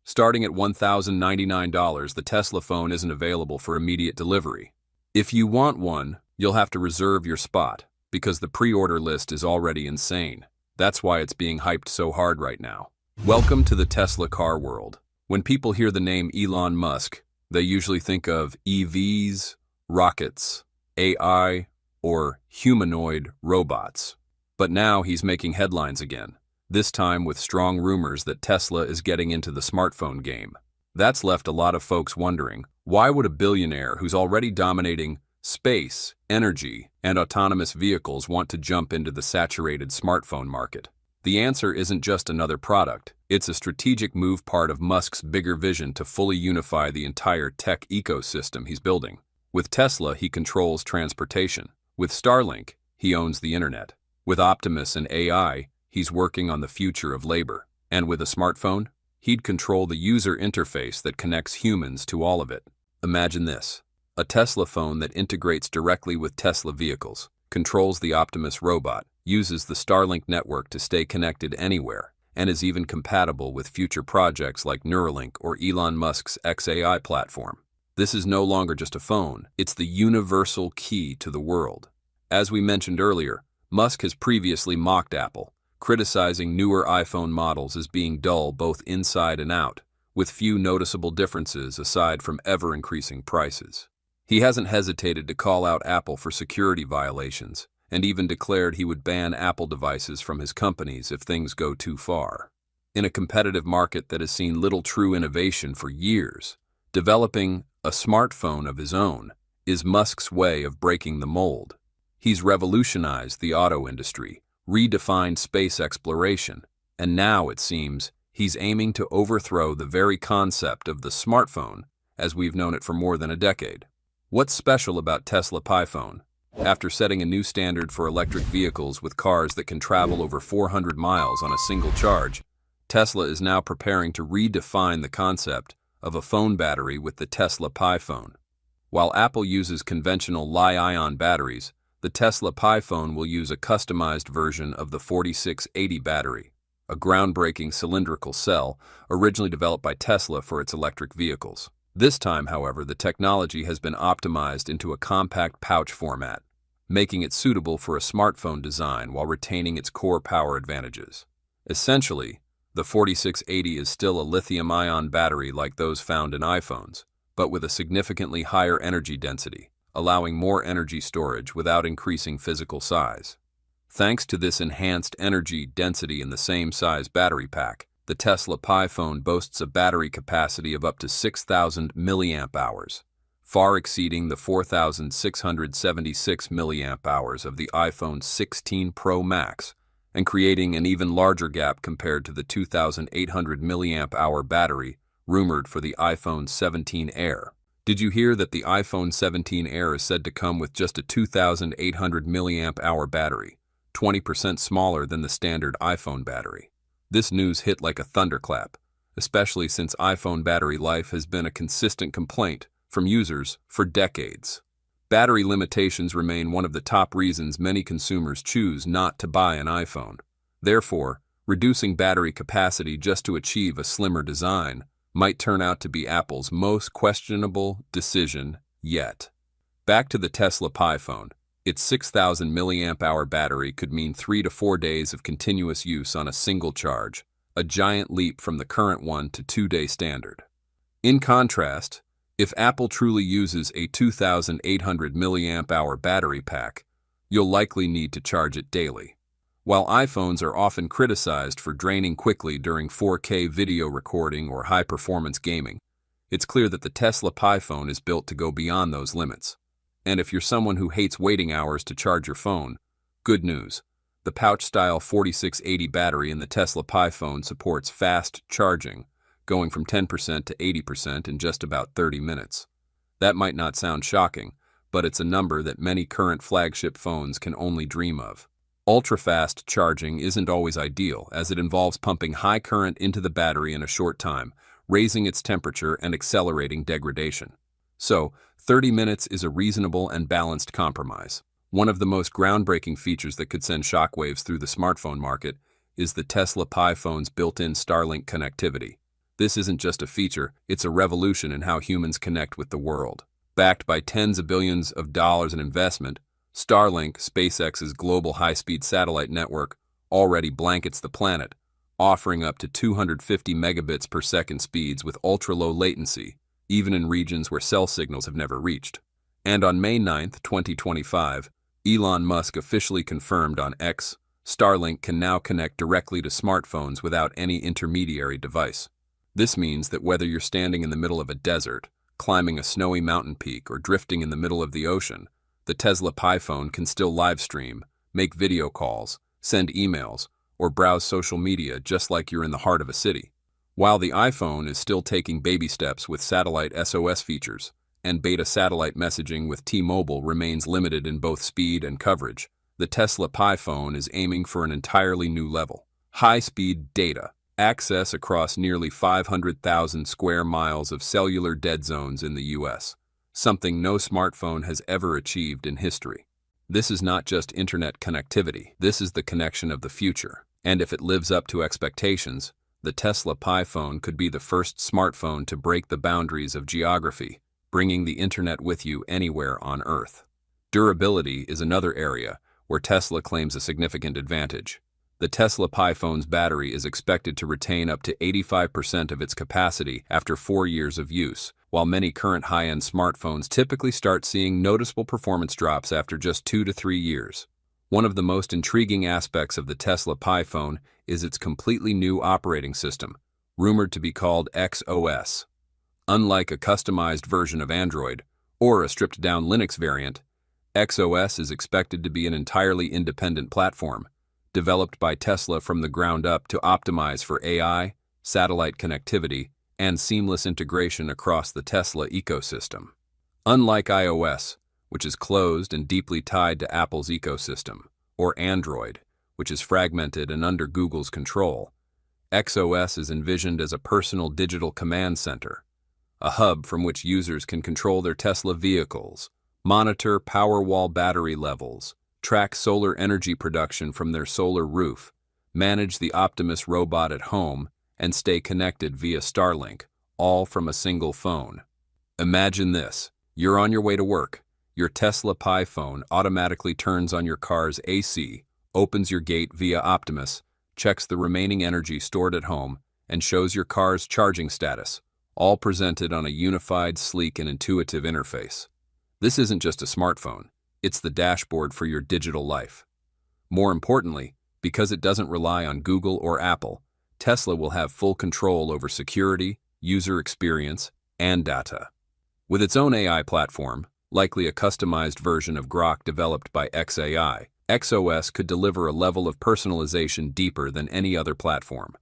Starting at $1,099, the Tesla phone isn't available for immediate delivery. If you want one, you'll have to reserve your spot, because the pre-order list is already insane. That's why it's being hyped so hard right now. Welcome to the Tesla car world. When people hear the name Elon Musk, they usually think of EVs, rockets, AI, or humanoid robots. But now he's making headlines again, this time with strong rumors that Tesla is getting into the smartphone game. That's left a lot of folks wondering, why would a billionaire who's already dominating space, energy, and autonomous vehicles want to jump into the saturated smartphone market? The answer isn't just another product, it's a strategic move, part of Musk's bigger vision to fully unify the entire tech ecosystem he's building. With Tesla, he controls transportation. With Starlink, he owns the internet. With Optimus and AI, he's working on the future of labor. And with a smartphone, he'd control the user interface that connects humans to all of it. Imagine this: a Tesla phone that integrates directly with Tesla vehicles, controls the Optimus robot, uses the Starlink network to stay connected anywhere, and is even compatible with future projects like Neuralink or Elon Musk's XAI platform. This is no longer just a phone, it's the universal key to the world. As we mentioned earlier, Musk has previously mocked Apple, criticizing newer iPhone models as being dull both inside and out, with few noticeable differences aside from ever-increasing prices. He hasn't hesitated to call out Apple for security violations, and even declared he would ban Apple devices from his companies if things go too far. In a competitive market that has seen little true innovation for years, developing a smartphone of his own is Musk's way of breaking the mold. He's revolutionized the auto industry, redefined space exploration, and now, it seems, he's aiming to overthrow the very concept of the smartphone as we've known it for more than a decade. What's special about Tesla PiPhone? After setting a new standard for electric vehicles with cars that can travel over 400 miles on a single charge, Tesla is now preparing to redefine the concept of a phone battery with the Tesla PiPhone. While Apple uses conventional Li-ion batteries, the Tesla PiPhone will use a customized version of the 4680 battery, a groundbreaking cylindrical cell originally developed by Tesla for its electric vehicles. This time, however, the technology has been optimized into a compact pouch format, making it suitable for a smartphone design while retaining its core power advantages. Essentially, the 4680 is still a lithium-ion battery like those found in iPhones, but with a significantly higher energy density, allowing more energy storage without increasing physical size. Thanks to this enhanced energy density in the same size battery pack, the Tesla PiPhone boasts a battery capacity of up to 6,000 milliamp hours, far exceeding the 4,676 milliamp hours of the iPhone 16 Pro Max, and creating an even larger gap compared to the 2,800 milliamp hour battery rumored for the iPhone 17 Air. Did you hear that the iPhone 17 Air is said to come with just a 2,800 milliamp hour battery, 20% smaller than the standard iPhone battery? This news hit like a thunderclap, especially since iPhone battery life has been a consistent complaint from users for decades. Battery limitations remain one of the top reasons many consumers choose not to buy an iPhone. Therefore, reducing battery capacity just to achieve a slimmer design might turn out to be Apple's most questionable decision yet. Back to the Tesla PiPhone. Its 6,000 milliamp hour battery could mean 3 to 4 days of continuous use on a single charge, a giant leap from the current 1 to 2 day standard. In contrast, if Apple truly uses a 2,800 milliamp hour battery pack, you'll likely need to charge it daily. While iPhones are often criticized for draining quickly during 4K video recording or high-performance gaming, it's clear that the Tesla PiPhone is built to go beyond those limits. And if you're someone who hates waiting hours to charge your phone, good news. The pouch-style 4680 battery in the Tesla PiPhone supports fast charging, going from 10% to 80% in just about 30 minutes. That might not sound shocking, but it's a number that many current flagship phones can only dream of. Ultra-fast charging isn't always ideal, as it involves pumping high current into the battery in a short time, raising its temperature and accelerating degradation. So, 30 minutes is a reasonable and balanced compromise. One of the most groundbreaking features that could send shockwaves through the smartphone market is the Tesla Pi phone's built-in Starlink connectivity. This isn't just a feature, it's a revolution in how humans connect with the world. Backed by tens of billions of dollars in investment, Starlink, SpaceX's global high-speed satellite network, already blankets the planet, offering up to 250 megabits per second speeds with ultra-low latency, even in regions where cell signals have never reached. And on May 9, 2025, Elon Musk officially confirmed on X, Starlink can now connect directly to smartphones without any intermediary device. This means that whether you're standing in the middle of a desert, climbing a snowy mountain peak, or drifting in the middle of the ocean, the Tesla Pi phone can still live stream, make video calls, send emails, or browse social media just like you're in the heart of a city. While the iPhone is still taking baby steps with satellite SOS features, and beta satellite messaging with T-Mobile remains limited in both speed and coverage, the Tesla Pi phone is aiming for an entirely new level. High-speed data, access across nearly 500,000 square miles of cellular dead zones in the US, something no smartphone has ever achieved in history. This is not just internet connectivity, this is the connection of the future. And if it lives up to expectations, the Tesla Pi phone could be the first smartphone to break the boundaries of geography, bringing the internet with you anywhere on Earth. Durability is another area where Tesla claims a significant advantage. The Tesla Pi phone's battery is expected to retain up to 85% of its capacity after 4 years of use, while many current high-end smartphones typically start seeing noticeable performance drops after just 2 to 3 years. One of the most intriguing aspects of the Tesla Pi phone is its completely new operating system, rumored to be called XOS. Unlike a customized version of Android, or a stripped-down Linux variant, XOS is expected to be an entirely independent platform, developed by Tesla from the ground up to optimize for AI, satellite connectivity, and seamless integration across the Tesla ecosystem. Unlike iOS, which is closed and deeply tied to Apple's ecosystem, or Android, which is fragmented and under Google's control, XOS is envisioned as a personal digital command center, a hub from which users can control their Tesla vehicles, monitor Powerwall battery levels, track solar energy production from their solar roof, manage the Optimus robot at home, and stay connected via Starlink, all from a single phone. Imagine this. You're on your way to work. Your Tesla Pi phone automatically turns on your car's AC, opens your gate via Optimus, checks the remaining energy stored at home, and shows your car's charging status, all presented on a unified, sleek, and intuitive interface. This isn't just a smartphone. It's the dashboard for your digital life. More importantly, because it doesn't rely on Google or Apple, Tesla will have full control over security, user experience, and data. With its own AI platform, likely a customized version of Grok developed by xAI, XOS could deliver a level of personalization deeper than any other platform.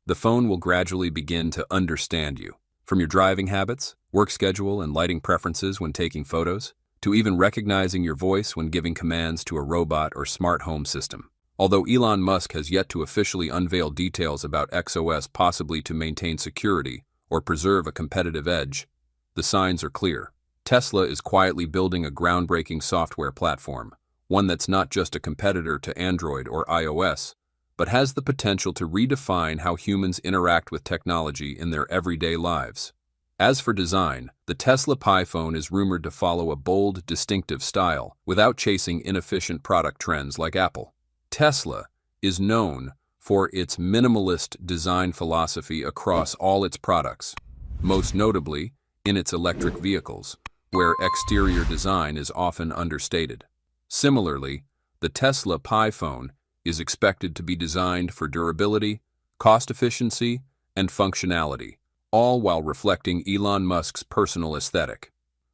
The phone will gradually begin to understand you, from your driving habits, work schedule, and lighting preferences when taking photos, to even recognizing your voice when giving commands to a robot or smart home system. Although Elon Musk has yet to officially unveil details about XOS, possibly to maintain security or preserve a competitive edge, the signs are clear. Tesla is quietly building a groundbreaking software platform, one that's not just a competitor to Android or iOS, but has the potential to redefine how humans interact with technology in their everyday lives. As for design, the Tesla Pi phone is rumored to follow a bold, distinctive style without chasing inefficient product trends like Apple. Tesla is known for its minimalist design philosophy across all its products, most notably in its electric vehicles, where exterior design is often understated. Similarly, the Tesla Pi phone is expected to be designed for durability, cost efficiency, and functionality, all while reflecting Elon Musk's personal aesthetic.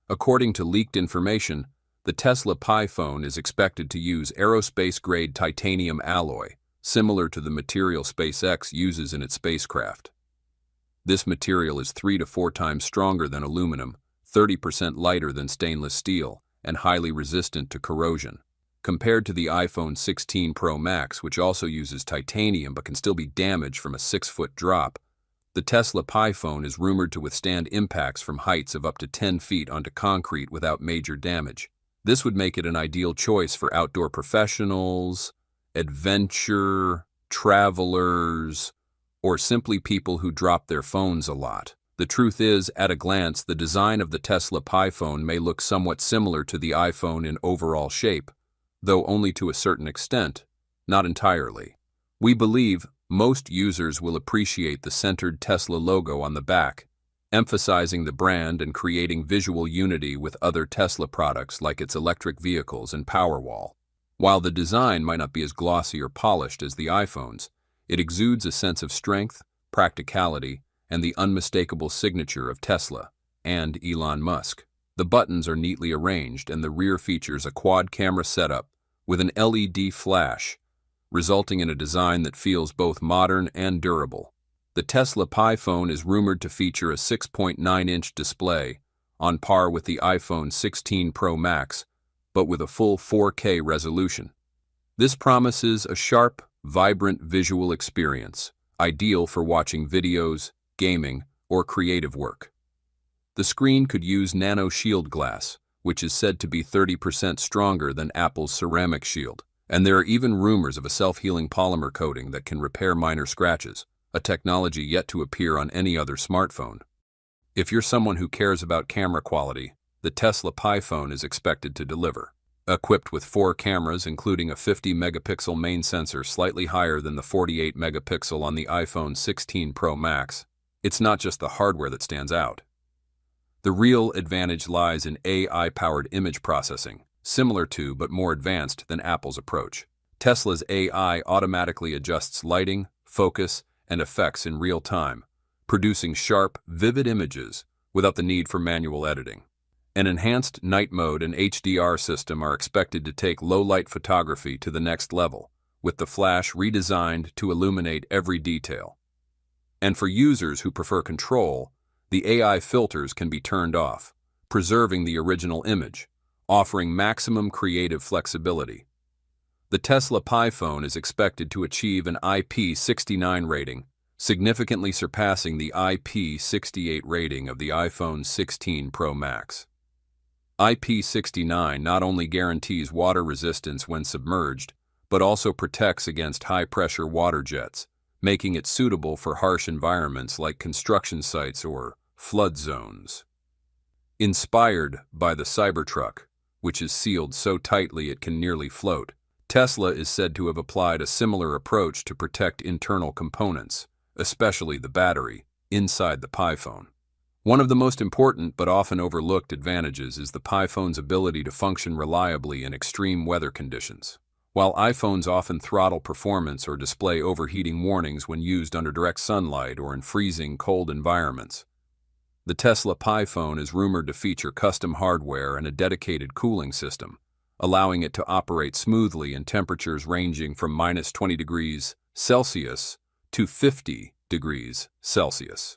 According to leaked information, the Tesla Pi phone is expected to use aerospace-grade titanium alloy, similar to the material SpaceX uses in its spacecraft. This material is 3 to 4 times stronger than aluminum, 30% lighter than stainless steel, and highly resistant to corrosion. Compared to the iPhone 16 Pro Max, which also uses titanium but can still be damaged from a 6-foot drop, the Tesla Pi phone is rumored to withstand impacts from heights of up to 10 feet onto concrete without major damage. This would make it an ideal choice for outdoor professionals, adventure, travelers, or simply people who drop their phones a lot. The truth is, at a glance, the design of the Tesla Pi phone may look somewhat similar to the iPhone in overall shape, though only to a certain extent, not entirely. We believe most users will appreciate the centered Tesla logo on the back, emphasizing the brand and creating visual unity with other Tesla products like its electric vehicles and Powerwall. While the design might not be as glossy or polished as the iPhone's, it exudes a sense of strength, practicality, and the unmistakable signature of Tesla and Elon Musk. The buttons are neatly arranged, and the rear features a quad-camera setup with an LED flash, resulting in a design that feels both modern and durable. The Tesla Pi phone is rumored to feature a 6.9-inch display, on par with the iPhone 16 Pro Max, but with a full 4K resolution. This promises a sharp, vibrant visual experience, ideal for watching videos, gaming, or creative work. The screen could use nano shield glass, which is said to be 30% stronger than Apple's ceramic shield, and there are even rumors of a self-healing polymer coating that can repair minor scratches, a technology yet to appear on any other smartphone. If you're someone who cares about camera quality, the Tesla Pi phone is expected to deliver. Equipped with 4 cameras, including a 50-megapixel main sensor slightly higher than the 48-megapixel on the iPhone 16 Pro Max, it's not just the hardware that stands out. The real advantage lies in AI-powered image processing, similar to but more advanced than Apple's approach. Tesla's AI automatically adjusts lighting, focus, and effects in real time, producing sharp, vivid images without the need for manual editing. An enhanced night mode and HDR system are expected to take low-light photography to the next level, with the flash redesigned to illuminate every detail. And for users who prefer control, the AI filters can be turned off, preserving the original image, offering maximum creative flexibility. The Tesla Pi phone is expected to achieve an IP69 rating, significantly surpassing the IP68 rating of the iPhone 16 Pro Max. IP69 not only guarantees water resistance when submerged, but also protects against high-pressure water jets, making it suitable for harsh environments like construction sites or flood zones. Inspired by the Cybertruck, which is sealed so tightly it can nearly float, Tesla is said to have applied a similar approach to protect internal components, especially the battery, inside the Pi phone. One of the most important but often overlooked advantages is the Pi phone's ability to function reliably in extreme weather conditions. While iPhones often throttle performance or display overheating warnings when used under direct sunlight or in freezing cold environments, the Tesla Pi phone is rumored to feature custom hardware and a dedicated cooling system, allowing it to operate smoothly in temperatures ranging from -20 degrees Celsius to 50 degrees Celsius.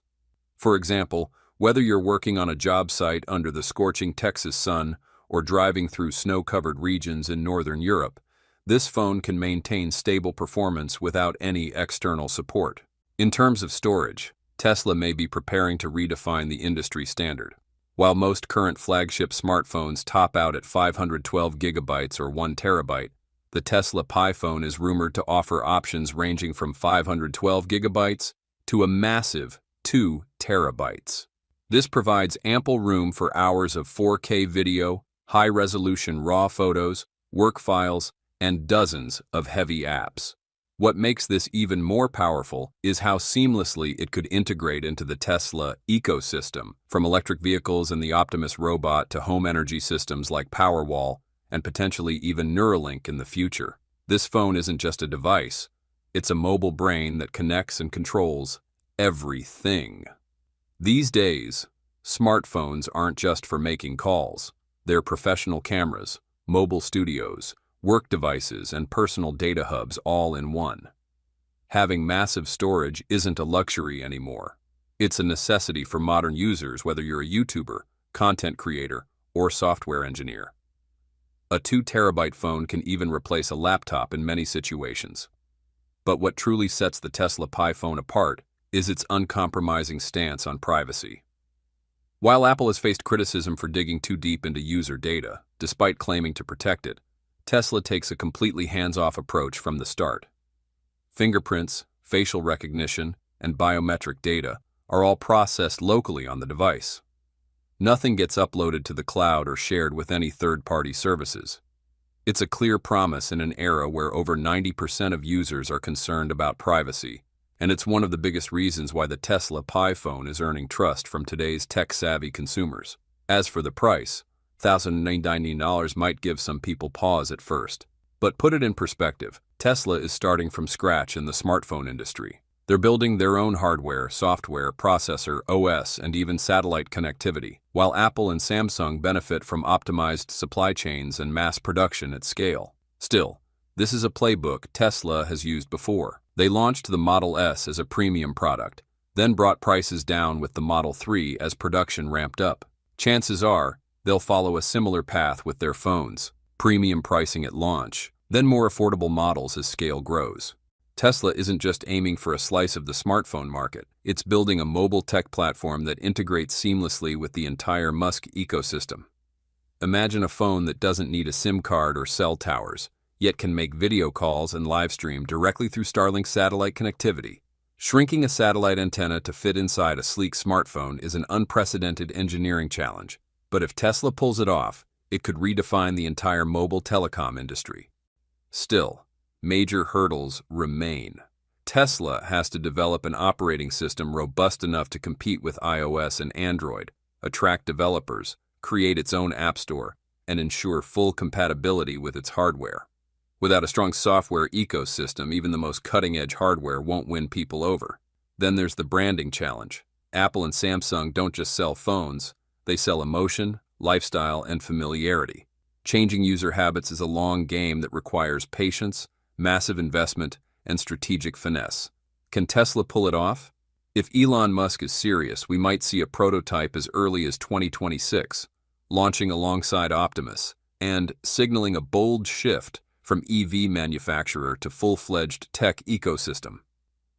For example, whether you're working on a job site under the scorching Texas sun or driving through snow-covered regions in northern Europe, this phone can maintain stable performance without any external support. In terms of storage, Tesla may be preparing to redefine the industry standard. While most current flagship smartphones top out at 512 gigabytes or 1 terabyte, the Tesla Pi phone is rumored to offer options ranging from 512 gigabytes to a massive 2 terabytes. This provides ample room for hours of 4K video, high-resolution RAW photos, work files, and dozens of heavy apps. What makes this even more powerful is how seamlessly it could integrate into the Tesla ecosystem, from electric vehicles and the Optimus robot to home energy systems like Powerwall and potentially even Neuralink in the future. This phone isn't just a device, it's a mobile brain that connects and controls everything. These days, smartphones aren't just for making calls. They're professional cameras, mobile studios, work devices, and personal data hubs all in one. Having massive storage isn't a luxury anymore. It's a necessity for modern users, whether you're a YouTuber, content creator, or software engineer. A 2 terabyte phone can even replace a laptop in many situations. But what truly sets the Tesla Pi phone apart is its uncompromising stance on privacy. While Apple has faced criticism for digging too deep into user data, despite claiming to protect it, Tesla takes a completely hands-off approach from the start. Fingerprints, facial recognition, and biometric data are all processed locally on the device. Nothing gets uploaded to the cloud or shared with any third-party services. It's a clear promise in an era where over 90% of users are concerned about privacy, and it's one of the biggest reasons why the Tesla Pi phone is earning trust from today's tech-savvy consumers. As for the price, $1,099 might give some people pause at first. But put it in perspective, Tesla is starting from scratch in the smartphone industry. They're building their own hardware, software, processor, OS, and even satellite connectivity, while Apple and Samsung benefit from optimized supply chains and mass production at scale. Still, this is a playbook Tesla has used before. They launched the Model S as a premium product, then brought prices down with the Model 3 as production ramped up. Chances are, they'll follow a similar path with their phones, premium pricing at launch, then more affordable models as scale grows. Tesla isn't just aiming for a slice of the smartphone market, it's building a mobile tech platform that integrates seamlessly with the entire Musk ecosystem. Imagine a phone that doesn't need a SIM card or cell towers, yet can make video calls and live stream directly through Starlink satellite connectivity. Shrinking a satellite antenna to fit inside a sleek smartphone is an unprecedented engineering challenge, but if Tesla pulls it off, it could redefine the entire mobile telecom industry. Still, major hurdles remain. Tesla has to develop an operating system robust enough to compete with iOS and Android, attract developers, create its own app store, and ensure full compatibility with its hardware. Without a strong software ecosystem, even the most cutting-edge hardware won't win people over. Then there's the branding challenge. Apple and Samsung don't just sell phones, they sell emotion, lifestyle, and familiarity. Changing user habits is a long game that requires patience, massive investment, and strategic finesse. Can Tesla pull it off? If Elon Musk is serious, we might see a prototype as early as 2026, launching alongside Optimus, and signaling a bold shift from EV manufacturer to full-fledged tech ecosystem.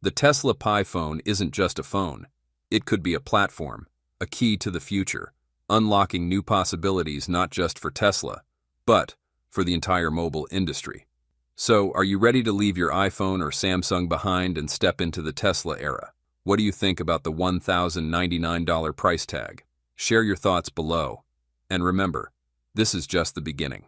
The Tesla Pi phone isn't just a phone. It could be a platform, a key to the future, unlocking new possibilities not just for Tesla, but for the entire mobile industry. So, are you ready to leave your iPhone or Samsung behind and step into the Tesla era? What do you think about the $1,099 price tag? Share your thoughts below. And remember, this is just the beginning.